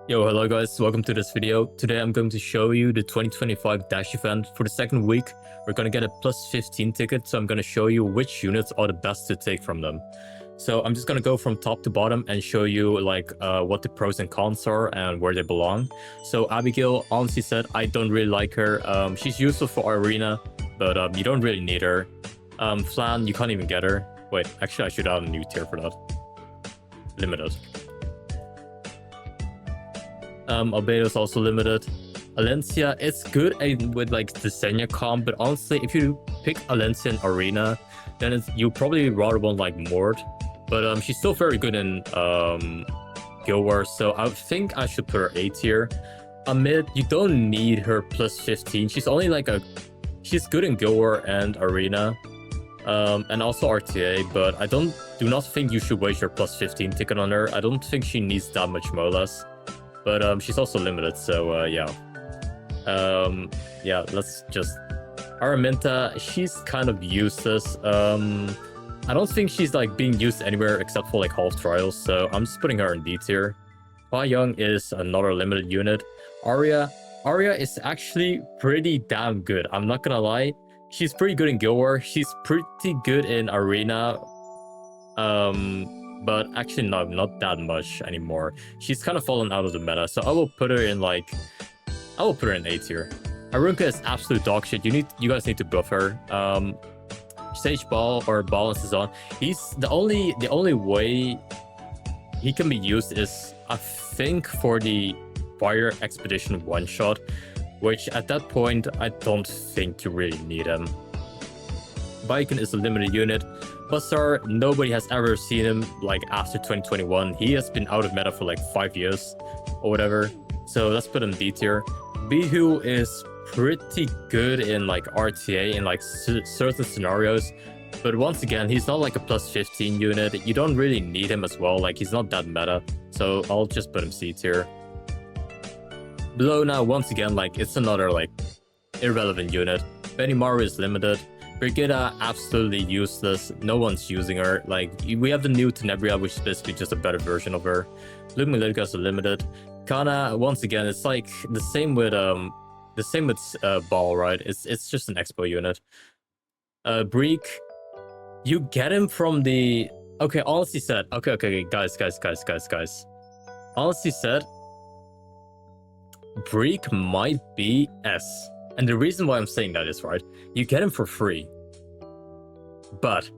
Yo, hello guys, welcome to this video. Today I'm going to show you the 2025 Dash event. For the second week, we're going to get a plus 15 ticket, so I'm going to show you which units are the best to take from them. So I'm just going to go from top to bottom and show you like what the pros and cons are and where they belong. So Abigail, honestly said, I don't really like her. She's useful for Arena, but you don't really need her. Flan, you can't even get her. Wait, actually I should add a new tier for that. Limited. Albedo's also limited. Alencia, it's good with like the Senya comp, but honestly, if you pick Alencia in Arena, then you probably rather want like Mord. But she's still very good in Guild Wars, so I think I should put her A tier. Amid, you don't need her plus 15. She's only like she's good in Guild War and Arena, and also RTA, but I do not think you should waste your plus 15 ticket on her. I don't think she needs that much Molas. But she's also limited, so yeah. Yeah, let's just... Araminta, she's kind of useless. I don't think she's like being used anywhere except for like half trials, so I'm just putting her in D tier. Hua Young is another limited unit. Arya is actually pretty damn good, I'm not gonna lie. She's pretty good in Guild War, she's pretty good in Arena. But actually not that much anymore. She's kind of fallen out of the meta, so I will put her in like... I will put her in A tier. Arunka is absolute dog shit. You guys need to buff her. Sage Ball or Balance is on. He's the only way he can be used is, I think, for the Fire Expedition one-shot, which at that point I don't think you really need him. Baiken is a limited unit. Bussar, nobody has ever seen him like after 2021. He has been out of meta for like 5 years or whatever. So let's put him D tier. Bihu is pretty good in like RTA in like certain scenarios. But once again, he's not like a plus 15 unit. You don't really need him as well. Like he's not that meta. So I'll just put him C tier. Bellona, once again, like it's another like irrelevant unit. Benimaru is limited. Brigitte, absolutely useless. No one's using her. Like, we have the new Tenebria, which is basically just a better version of her. Luke Militica is limited. Kana, once again, it's like the same with Ball, right? It's just an expo unit. Breek, you get him from the... Okay, honestly said. Okay, guys. Honestly said, Breek might be S. And the reason why I'm saying that is, right, you get him for free. But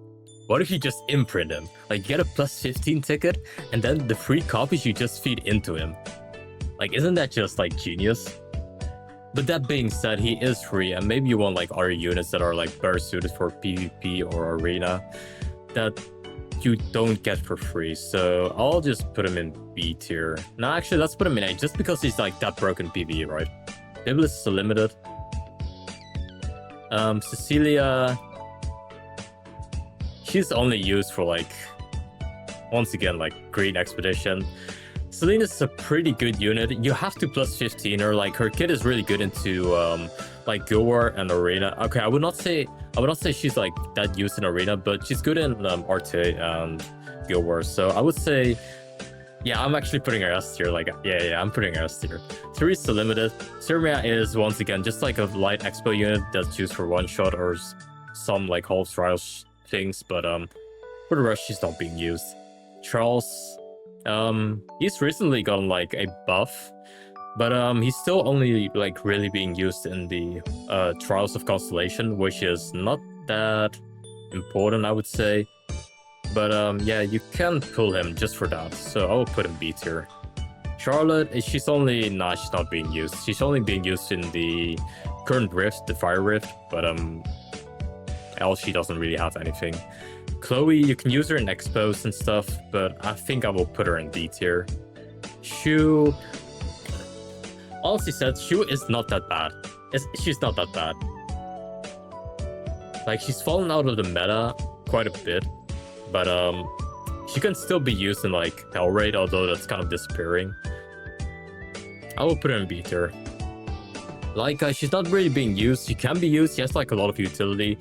what if you just imprint him? Like, get a plus 15 ticket, and then the free copies you just feed into him. Like, isn't that just, like, genius? But that being said, he is free, and maybe you want, like, other units that are, like, better suited for PvP or Arena that you don't get for free. So I'll just put him in B tier. No, actually, let's put him in A, just because he's, like, that broken PvE, right? TIERLIST is limited. Cecilia, she's only used for like, once again, like Green Expedition. Selena's is a pretty good unit. You have to plus 15 her. Like her kit is really good into like Guild War and Arena. Okay, I would not say she's like that used in Arena, but she's good in RTA and Guild War. So I would say, yeah, I'm actually putting her S tier. Like, yeah, I'm putting her S tier. Teresa limited. Sirmia is once again just like a light expo unit that's used for one shot or some like half trials things, but for the rest she's not being used. Charles, he's recently gotten like a buff, but he's still only like really being used in the Trials of Constellation, which is not that important, I would say. But yeah, you can pull him just for that, so I will put him B tier. Charlotte, she's not being used. She's only being used in the current rift, the Fire Rift, but else she doesn't really have anything. Chloe, you can use her in expos and stuff, but I think I will put her in D tier. Shu, honestly said, Shu is not that bad. She's not that bad. Like, she's fallen out of the meta quite a bit. But she can still be used in like Hell Raid, although that's kind of disappearing. I will put her in B tier. Like, she's not really being used. She can be used. She has like a lot of utility,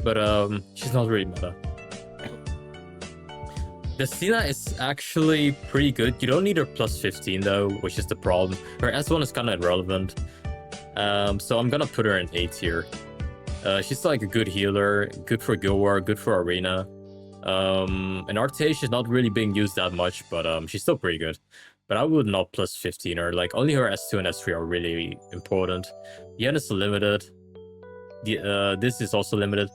but she's not really meta. The Sina is actually pretty good. You don't need her plus 15 though, which is the problem. Her S1 is kind of irrelevant. So I'm gonna put her in A tier. She's like a good healer, good for Guild War, good for Arena. And Artage is not really being used that much, but she's still pretty good. But I would not plus 15 her. Like, only her S2 and S3 are really important. Yen is limited. This is also limited.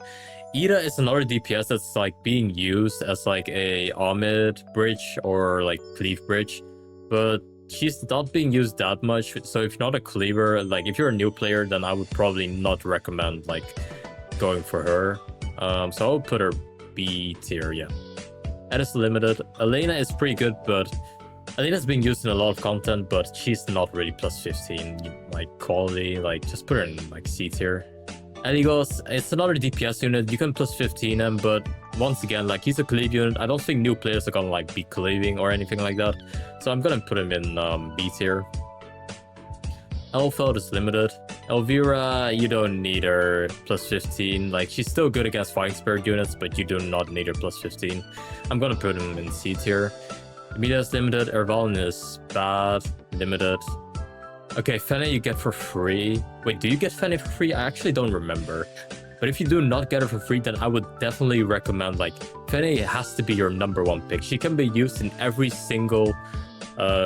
Ida is another DPS that's like being used as like a Ahmed bridge or like cleave bridge, but she's not being used that much. So if you're not a cleaver, like if you're a new player, then I would probably not recommend like going for her. So I'll put her B tier, yeah. That is limited. Elena is pretty good, but Elena's being used in a lot of content, but she's not really plus 15 like quality. Like just put her in like C tier. Eligos, it's another DPS unit. You can plus 15 him, but once again, like he's a cleave unit. I don't think new players are gonna like be cleaving or anything like that. So I'm gonna put him in B tier. Elfeld is limited. Elvira, you don't need her plus 15. Like she's still good against fighting spirit units, but you do not need her plus 15. I'm gonna put him in C tier. Emilia is limited. Ervalin is bad, limited. Okay, Fene you get for free. Wait, do you get Fene for free? I actually don't remember. But if you do not get her for free, then I would definitely recommend, like, Fene has to be your #1 pick. She can be used in every single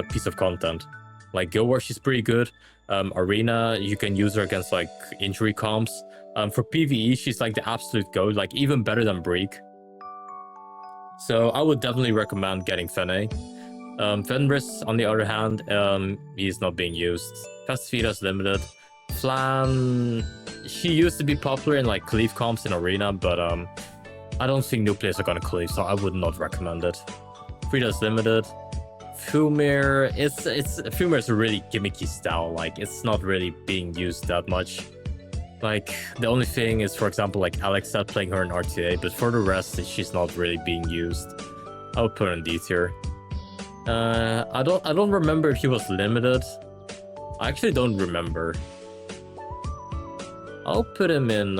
piece of content. Like, Guild War, she's pretty good. Arena, you can use her against, like, injury comps. For PvE, she's, like, the absolute goat. Like, even better than Breek. So I would definitely recommend getting Fene. Fenris, on the other hand, he's not being used. Festivita's limited. Flan, she used to be popular in like cleave comps in Arena, but I don't think new players are gonna cleave, so I would not recommend it. Frida's limited. Fumir, Fumir is a really gimmicky style. Like it's not really being used that much. Like the only thing is, for example, like Alex said, playing her in RTA, but for the rest, she's not really being used. I would put her in D tier. I don't remember if he was limited. I actually don't remember. I'll put him in.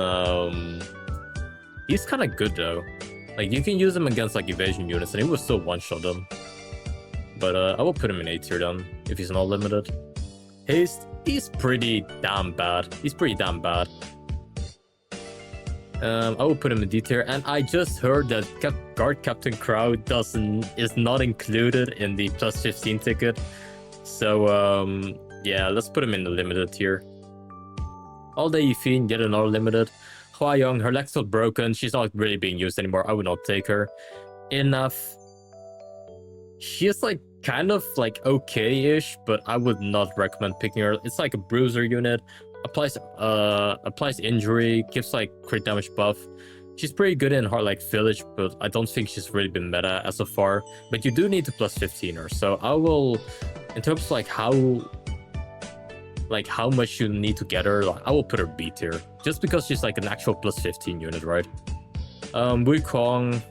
He's kind of good though. Like you can use him against like evasion units, and he will still one-shot them. But I will put him in A tier then if he's not limited. Haste, he's pretty damn bad. He's pretty damn bad. I will put him in D tier, and I just heard that Guard Captain Crow is not included in the plus 15 ticket. So yeah, let's put him in the limited tier. All Day Yifin, yet another limited. Hua Young, her leg's not broken. She's not really being used anymore. I would not take her. Enough. She is like kind of like okay-ish, but I would not recommend picking her. It's like a bruiser unit. Applies injury, gives like crit damage buff. She's pretty good in hard like village, but I don't think she's really been meta as of far. But you do need to plus 15 her, so I will, in terms of like how much you need to get her, like, I will put her B tier, just because she's like an actual plus 15 unit, right? Wukong,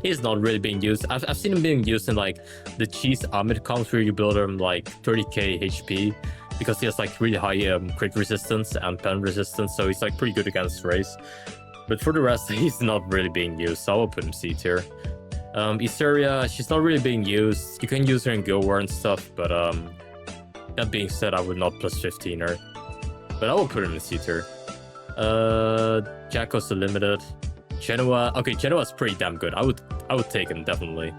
he's not really being used. I've seen him being used in like the cheese Ahmed comps where you build him like 30k HP. Because he has like really high crit resistance and pen resistance, so he's like pretty good against race. But for the rest, he's not really being used, so I will put him C tier. Iseria, she's not really being used. You can use her in Guild War and stuff, but that being said, I would not plus 15 her. But I will put him in C tier. Jacko's the limited. Genoa, okay, Genoa's pretty damn good. I would take him definitely.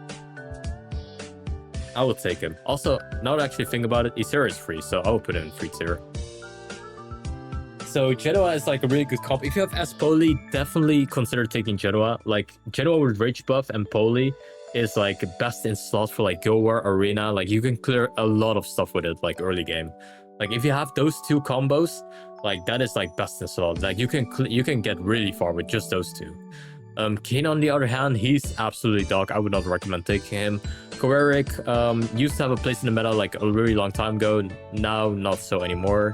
I will take him. Also, now that I actually think about it, Isera is free, so I will put him in free tier. So Genoa is like a really good comp. If you have S Poli, definitely consider taking Genoa. Like Genoa with Rage buff and Poli is like best in slot for like Guild War, Arena. Like you can clear a lot of stuff with it, like early game. Like if you have those two combos, like that is like best in slot. Like you can get really far with just those two. Kane on the other hand, he's absolutely dog. I would not recommend taking him. Koeric used to have a place in the meta like a really long time ago. Now not so anymore.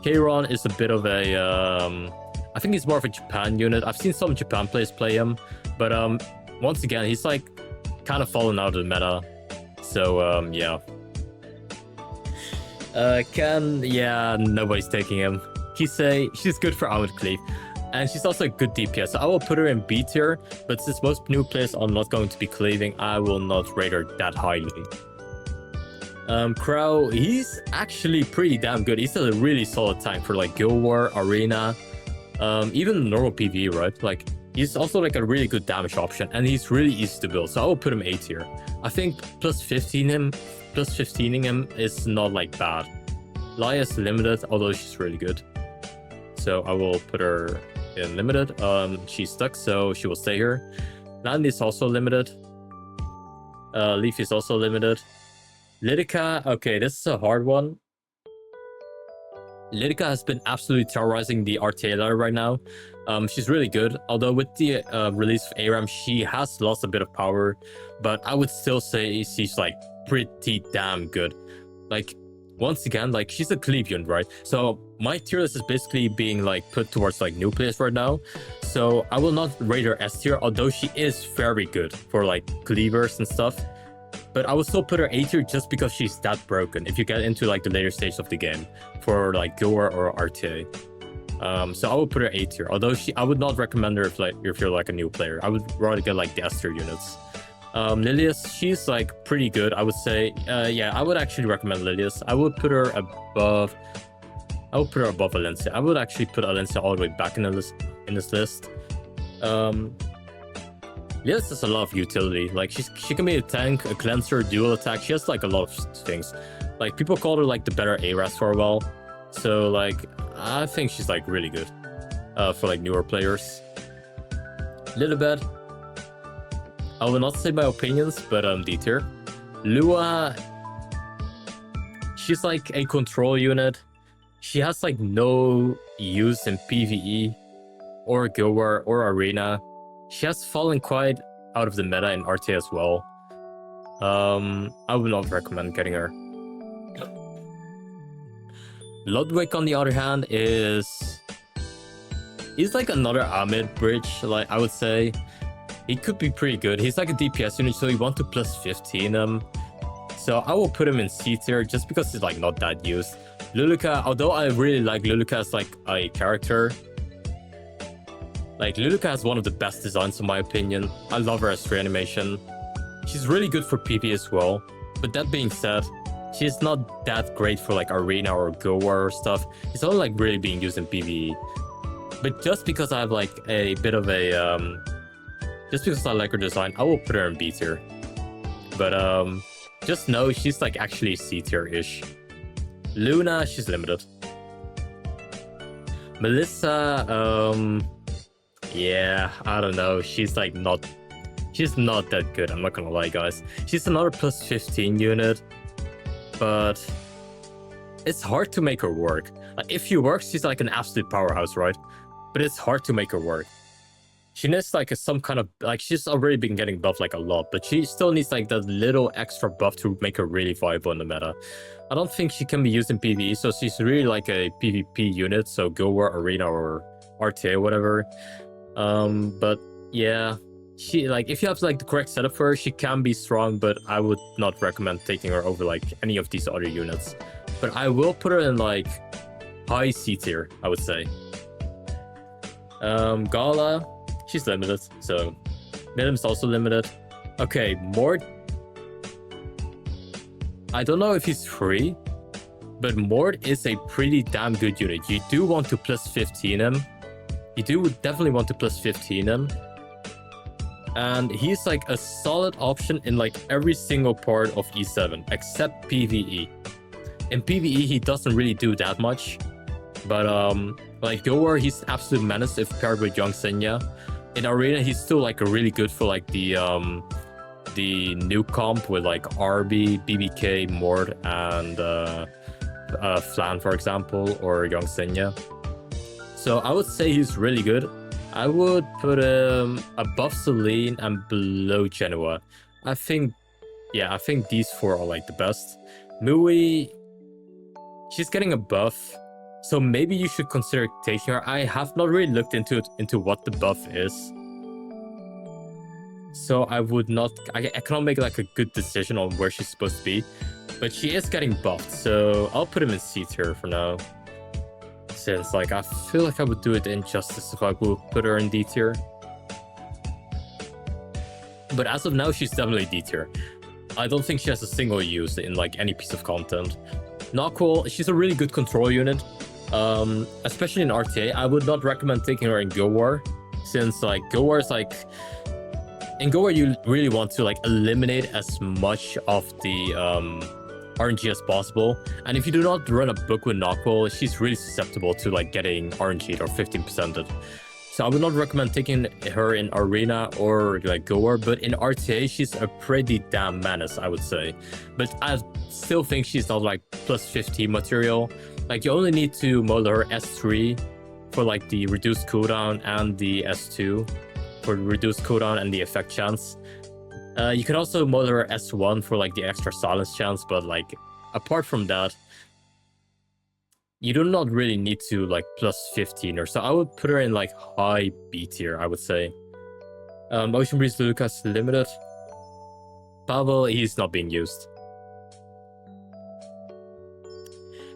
Kairon is a bit of a I think he's more of a Japan unit. I've seen some Japan players play him, but once again he's like kind of fallen out of the meta. So yeah. Ken, yeah, nobody's taking him. Kisei, she's good for Armored Cleave. And she's also a good DPS. So I will put her in B tier, but since most new players are not going to be cleaving, I will not rate her that highly. Crow, he's actually pretty damn good. He's a really solid tank for like Guild War, Arena, even normal PvE, right? Like, he's also like a really good damage option, and he's really easy to build. So I will put him A tier. I think plus 15ing him is not like bad. Laya is limited, although she's really good. So I will put her in limited. She's stuck, so she will stay here. Nandi is also limited. Leaf is also limited. Lidica, okay, this is a hard one. Lidica has been absolutely terrorizing the RTA ladder right now. She's really good, although with the release of ARAM, she has lost a bit of power, but I would still say she's like pretty damn good. Like, once again, like, she's a cleave unit, right? So my tier list is basically being like put towards like new players right now. So I will not rate her S tier, although she is very good for like cleavers and stuff. But I would still put her A tier just because she's that broken if you get into like the later stage of the game for like Guild War or RTA. So I would put her A tier, although I would not recommend her if you're like a new player. I would rather get like the S tier units. Lilius, she's like pretty good, I would say. Yeah, I would actually recommend Lilius. I would put her above Valencia. I would actually put Valencia all the way back in this list. Lilius has a lot of utility. Like, she can be a tank, a cleanser, dual attack. She has like a lot of things. Like, people called her like the better ARAS for a while. So like, I think she's like really good for like newer players. Lilibet, I will not say my opinions, but D tier. Lua, she's like a control unit. She has like no use in PvE or Guild War or Arena. She has fallen quite out of the meta in RTA as well. I would not recommend getting her. Ludwig, on the other hand, he's like another Ahmed bridge, like, I would say. He could be pretty good. He's like a DPS unit, so you want to plus 15 him. So I will put him in C tier just because he's like not that used. Luluka, although I really like Luluka as like a character, like, Luluka has one of the best designs in my opinion. I love her as reanimation. She's really good for PvE as well. But that being said, she's not that great for like Arena or Guild War or stuff. It's only like really being used in PvE. But just because I have like a bit of a just because I like her design, I will put her in B tier. But just know she's like actually C tier-ish. Luna, she's limited. Melissa, yeah, I don't know. She's not that good. I'm not gonna lie, guys. She's another plus 15 unit, but it's hard to make her work. Like, if she works, she's like an absolute powerhouse, right? But it's hard to make her work. She needs like some kind of, like, she's already been getting buffed like a lot, but she still needs like that little extra buff to make her really viable in the meta. I don't think she can be used in PvE, so she's really like a PvP unit, so Guild War, Arena, or RTA, whatever. But yeah, she, like, if you have like the correct setup for her, she can be strong, but I would not recommend taking her over like any of these other units. But I will put her in like high C tier, I would say. Gala, she's limited, so Minim's also limited. Okay, Mort, I don't know if he's free, but Mort is a pretty damn good unit. You do want to plus 15 him. You do definitely want to plus 15 him. And he's like a solid option in like every single part of E7, except PvE. In PvE, he doesn't really do that much. But like Guild War, he's an absolute menace if paired with Young Senya. In Arena, he's still like a really good for like the new comp with like RB, BBK, Mort, and Flan, for example, or Young Senya. So I would say he's really good. I would put him above Celine and below Genoa. I think these four are like the best. Mui, she's getting a buff, so maybe you should consider taking her. I have not really looked into what the buff is, so I would not. I cannot make like a good decision on where she's supposed to be, but she is getting buffed, so I'll put him in C tier for now. since like I feel like I would do it injustice if I would put her in D tier. But as of now, she's definitely D tier. I don't think she has a single use in like any piece of content. Knockwall, she's a really good control unit, especially in RTA. I would not recommend taking her in Go War, since like Go War is like, in Go War you really want to like eliminate as much of the RNG as possible. And if you do not run a book with Knockwall, she's really susceptible to like getting RNG'd or 15%'d. So I would not recommend taking her in Arena or like Go War, but in RTA, she's a pretty damn menace, I would say. But I still think she's not like plus 15 material. Like you only need to model her S3 for like the reduced cooldown and the S2 for the reduced cooldown and the effect chance. You can also model her S1 for like the extra silence chance, but like apart from that, you do not really need to like plus 15 or so. I would put her in like high B tier, I would say. Ocean Breeze Lucas limited. Pavel, he's not being used.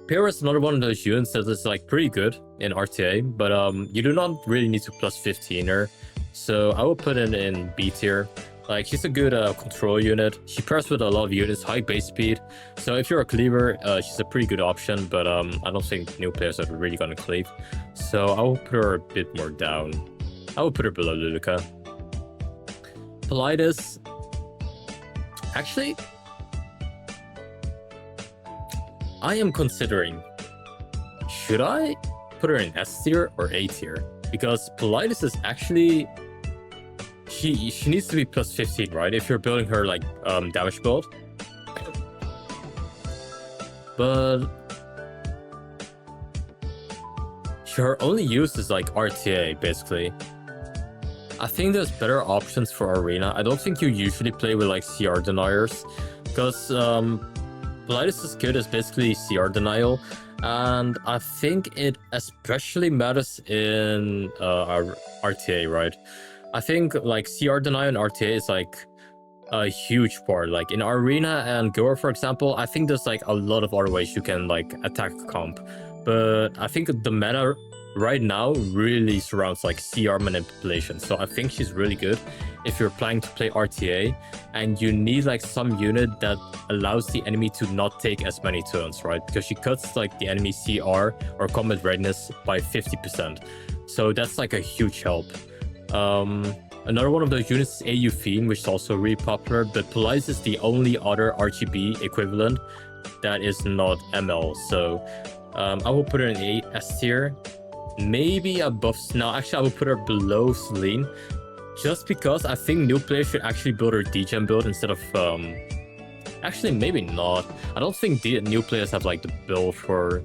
Pyro is another one of those units that is like pretty good in RTA, but you do not really need to plus 15 her. So I will put it in B tier. Like she's a good control unit. She pairs with a lot of units, high base speed. So if you're a cleaver, she's a pretty good option. But I don't think new players are really gonna cleave. So I will put her a bit more down. I will put her below Luluka. Politis. Actually, I am considering, should I put her in S tier or A tier? Because Politis is actually, she needs to be plus 15, right? If you're building her like damage build. But her only use is like RTA, basically. I think there's better options for Arena. I don't think you usually play with like CR deniers, because Politis is good as basically CR denial, and I think it especially matters in RTA, right? I think like CR denial and RTA is like a huge part. Like in Arena and Go, for example, I think there's like a lot of other ways you can like attack comp, but I think the meta right now really surrounds like CR manipulation. So I think she's really good if you're planning to play RTA and you need like some unit that allows the enemy to not take as many turns, right? Because she cuts like the enemy CR or combat readiness by 50%. So that's like a huge help. Another one of those units is AU Fiend, which is also really popular, but Politis is the only other RGB equivalent that is not ML. So I will put her in A S tier. Maybe above. No, actually, I will put her below Celine, just because I think new players should actually build her degen build instead of. Actually, maybe not. I don't think new players have like the build for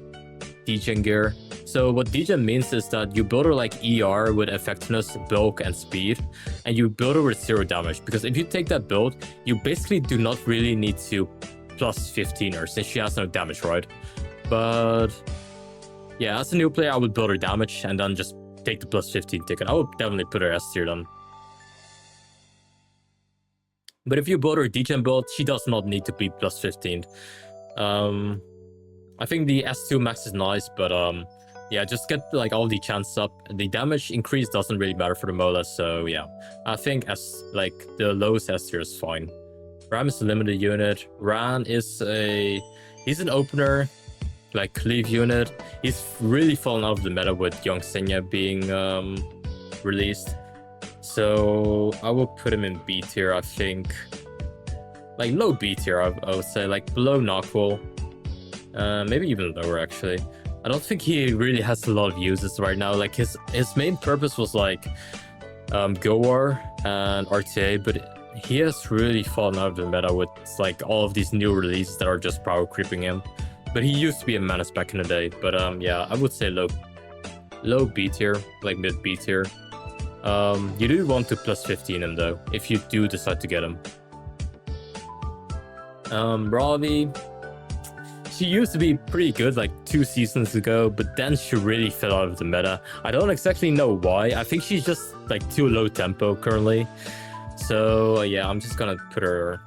degen gear. So what degen means is that you build her like ER with effectiveness, bulk, and speed, and you build her with 0 damage. Because if you take that build, you basically do not really need to plus 15 her, since she has no damage, right? But yeah, as a new player, I would build her damage and then just take the plus 15 ticket. I would definitely put her S tier then. But if you build her degen build, she does not need to be plus 15. I think the S2 max is nice, but yeah, just get like all the chance up. The damage increase doesn't really matter for the Mola, so yeah. I think as like the lowest S tier is fine. Ram is a limited unit. Ran is he's an opener, like cleave unit. He's really fallen out of the meta with Young Senya being released. So I will put him in B tier, I think. Like low B tier, I would say, like below Knockwall. Maybe even lower actually. I don't think he really has a lot of uses right now. Like his main purpose was like Go War and RTA, but he has really fallen out of the meta with like all of these new releases that are just power creeping him. But he used to be a menace back in the day. But yeah, I would say low B tier, like mid B tier. You do want to plus 15 him though, if you do decide to get him. Ravi, she used to be pretty good like 2 seasons ago, but then she really fell out of the meta. I don't exactly know why. I think she's just like too low tempo currently. So yeah, I'm just gonna put her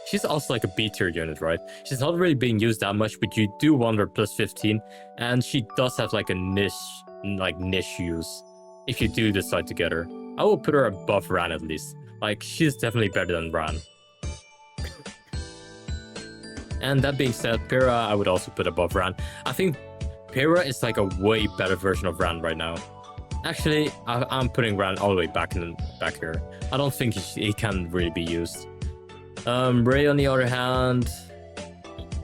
she's also like a B tier unit, right? She's not really being used that much, but you do want her plus 15, and she does have like a niche use if you do decide to get her. I will put her above Ran at least. Like, she's definitely better than Ran. And that being said, Pyrrha I would also put above Ran. I think Pyrrha is like a way better version of Ran right now. Actually, I'm putting Ran all the way back here. I don't think he can really be used. Ray, on the other hand,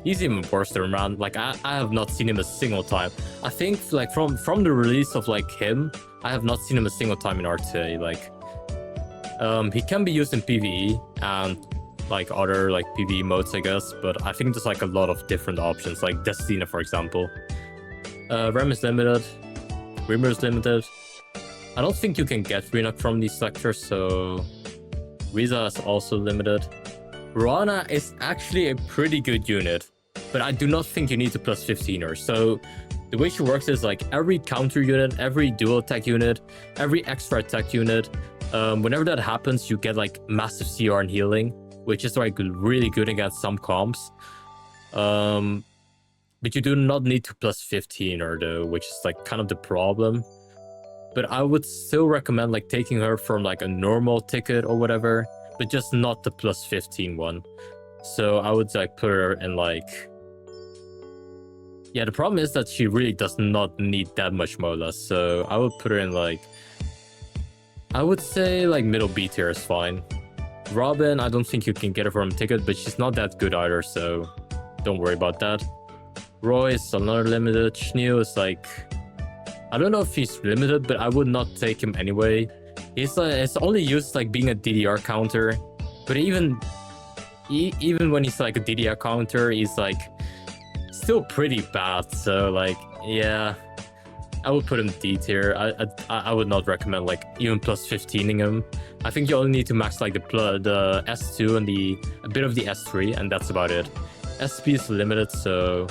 he's even worse than Ran. Like, I have not seen him a single time. I think like from the release of like him, I have not seen him a single time in RTA. Like, he can be used in PvE and like other like PvE modes, I guess. But I think there's like a lot of different options, like Destina, for example. Rem is limited. Reamer is limited. I don't think you can get Renock from these sectors, so Riza is also limited. Rana is actually a pretty good unit, but I do not think you need to plus 15 her. So the way she works is like every counter unit, every dual attack unit, every extra attack unit, whenever that happens, you get like massive CR and healing, which is like really good against some comps. But you do not need to plus 15 her though, which is like kind of the problem. But I would still recommend like taking her from like a normal ticket or whatever, but just not the plus 15 one. So I would like put her in like... Yeah, the problem is that she really does not need that much Mola, so I would put her in like... I would say like middle B tier is fine. Robin, I don't think you can get her from a ticket, but she's not that good either, so don't worry about that. Roy is another limited. Schneel is like... I don't know if he's limited, but I would not take him anyway. He's it's only used like being a DDR counter, but even when he's like a DDR counter, he's like still pretty bad. So like, yeah, I would put him D tier. I would not recommend like even plus 15ing him. I think you only need to max like the S2 and a bit of the S3, and that's about it. SP is limited, so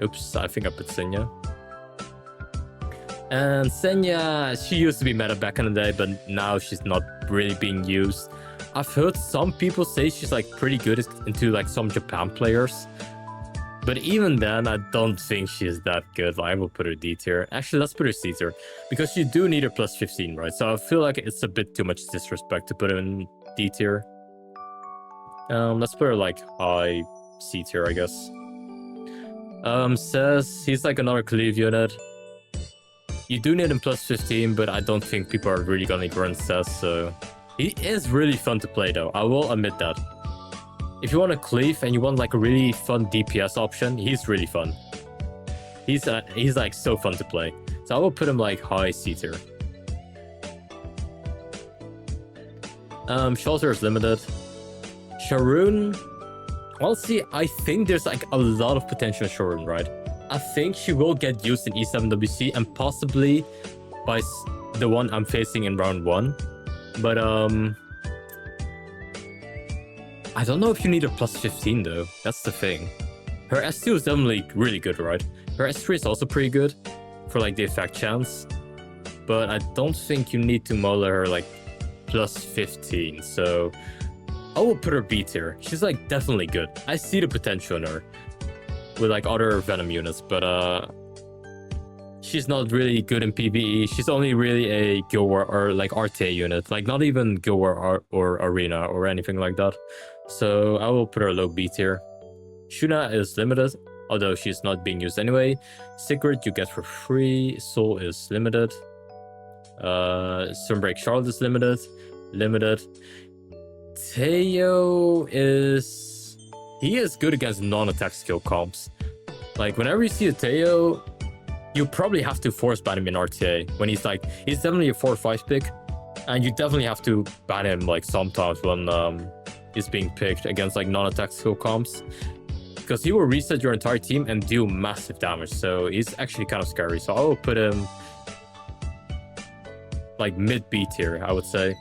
oops, I think I put Senya. And Senya, she used to be meta back in the day, but now she's not really being used. I've heard some people say she's like pretty good into like some Japan players. But even then, I don't think she's that good. I will put her D tier. Actually, let's put her C tier, because you do need her plus 15, right? So I feel like it's a bit too much disrespect to put her in D tier. Let's put her like high C tier, I guess. Says he's like another cleave unit. You do need him plus 15, but I don't think people are really gonna run Says, so... He is really fun to play though, I will admit that. If you want a cleave and you want like a really fun DPS option, he's really fun. He's like so fun to play. So I will put him like high C tier. Shelter is limited. Sharon... Well, see, I think there's like a lot of potential in Sharon, right? I think she will get used in E7WC and possibly by the one I'm facing in round 1. But I don't know if you need a plus 15 though. That's the thing. Her S2 is definitely really good, right? Her S3 is also pretty good for like the effect chance. But I don't think you need to mola her like plus 15. So I will put her B tier. She's like definitely good. I see the potential in her with like other Venom units, but she's not really good in PvE. She's only really a Guild War or like RTA unit, like not even Guild War or Arena or anything like that. So I will put her low B tier. Shuna is limited, although she's not being used anyway. Sigrid you get for free. Soul is limited. Sunbreak Charlotte is limited. Teo is... He is good against non-attack skill comps. Like, whenever you see a Teo, you probably have to force ban him in RTA. When he's definitely a 4 or 5 pick. And you definitely have to ban him, like, sometimes when he's being picked against, like, non-attack skill comps. Because he will reset your entire team and do massive damage. So he's actually kind of scary. So I will put him, like, mid-B tier, I would say.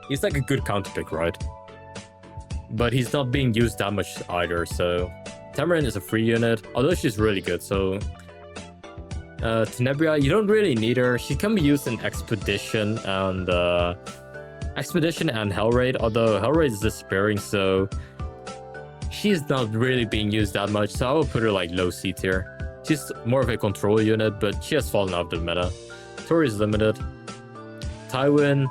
He's, like, a good counter pick, right? But he's not being used that much either, so... Tamarin is a free unit, although she's really good, so... Tenebria, you don't really need her. She can be used in Expedition and Expedition and Hellraid, although Hellraid is disappearing, so she's not really being used that much, so I will put her like low C tier. She's more of a control unit, but she has fallen out of the meta. Tori is limited. Tywin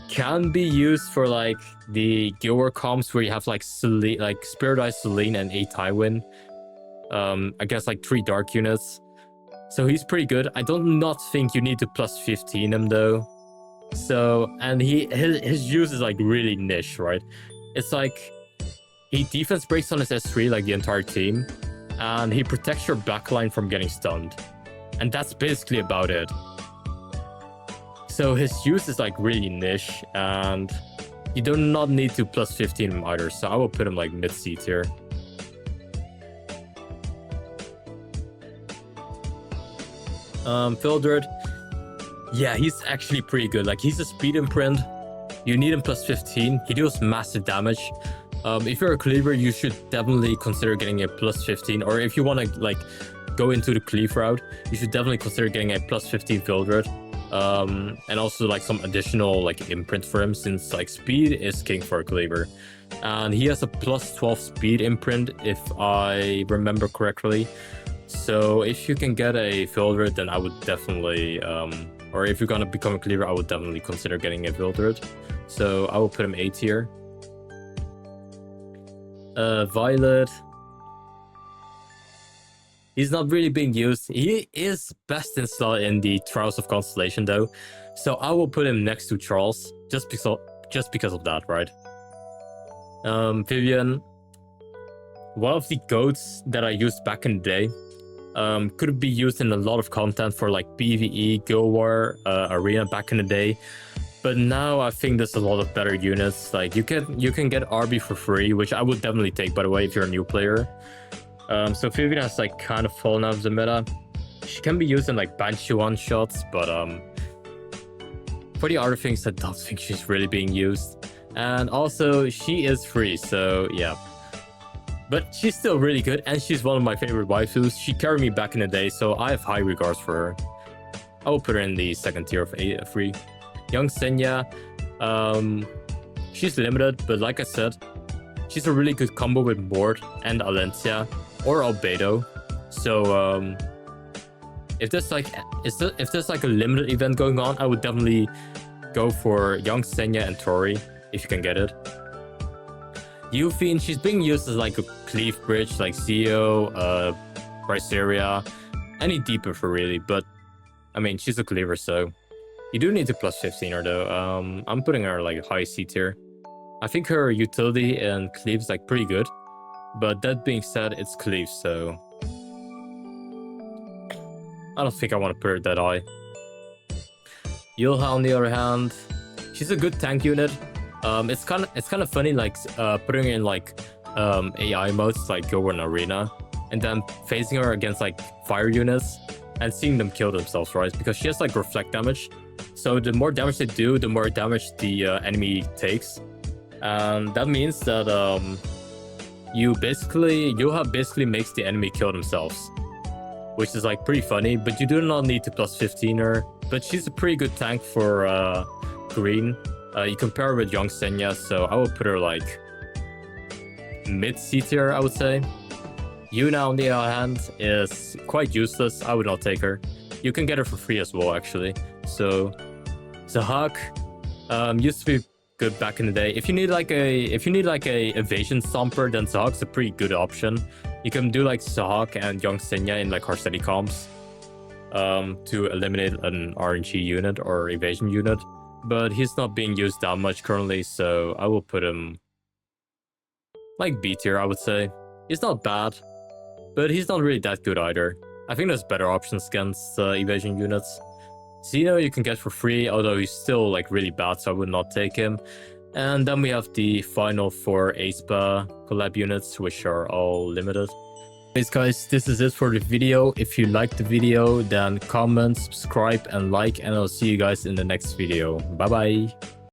can be used for like the Guild War comps where you have like Spiritized Selene and a Tywin against like 3 dark units. So he's pretty good. I don't not think you need to plus 15 him though. So, and his use is like really niche, right? It's like he defense breaks on his S3 like the entire team, and he protects your backline from getting stunned. And that's basically about it. So his use is like really niche, and you do not need to plus 15 him either. So I will put him like mid C tier. Fildred, yeah, he's actually pretty good. Like, he's a speed imprint. You need him plus 15. He deals massive damage. If you're a cleaver, you should definitely consider getting a plus 15. Or if you want to like go into the cleave route, you should definitely consider getting a plus 15 Fildred. And also like some additional like imprint for him, since like speed is king for a cleaver. And he has a plus 12 speed imprint, if I remember correctly. So if you can get a Fildred, then I would definitely, or if you're gonna become a cleaver, I would definitely consider getting a Fildred. So I will put him A tier. Violet. He's not really being used. He is best installed in the Trials of Constellation though. So I will put him next to Charles, just because of that, right? Vivian. One of the goats that I used back in the day. Could be used in a lot of content for like PvE, Guild War, Arena back in the day. But now I think there's a lot of better units. Like you can get RB for free, which I would definitely take, by the way, if you're a new player. So Vivian has like kind of fallen out of the meta. She can be used in like Banshee one-shots, but for the other things, I don't think she's really being used. And also, she is free, so yeah. But she's still really good, and she's one of my favorite waifus. She carried me back in the day, so I have high regards for her. I will put her in the second tier of free. Young Senya, she's limited, but like I said, she's a really good combo with Mort and Alencia or Albedo. So if there's like a limited event going on, I would definitely go for Young Senya and Tori if you can get it. Yufine, she's being used as like a cleave bridge, like Zio, Bryceria, any debuffer really, but I mean, she's a cleaver, so you do need to plus 15 her though. I'm putting her like high C tier. I think her utility and cleave is like pretty good, but that being said, it's cleave, so I don't think I want to put her that high. Yulha, on the other hand, she's a good tank unit. It's kind of funny, like putting her in like AI modes like Guild War and Arena, and then facing her against like fire units and seeing them kill themselves, right? Because she has like reflect damage, so the more damage they do, the more damage the enemy takes, and that means that Yulha basically makes the enemy kill themselves, which is like pretty funny. But you do not need to plus 15 her, but she's a pretty good tank for green. You compare her with Young Senya, so I will put her like mid C tier, I would say. Yuna, on the other hand, is quite useless. I would not take her. You can get her for free as well, actually. So Zahak used to be good back in the day. If you need like a evasion stomper, then Zahak's a pretty good option. You can do like Zahak and Young Senya in like Harsteady comps to eliminate an RNG unit or evasion unit. But he's not being used that much currently, so I will put him like B tier, I would say. He's not bad, but he's not really that good either. I think there's better options against evasion units. Zeno you can get for free, although he's still like really bad, so I would not take him. And then we have the final 4 Aespa collab units, which are all limited. Anyways guys, this is it for the video. If you liked the video, then comment, subscribe and like, and I'll see you guys in the next video. Bye bye.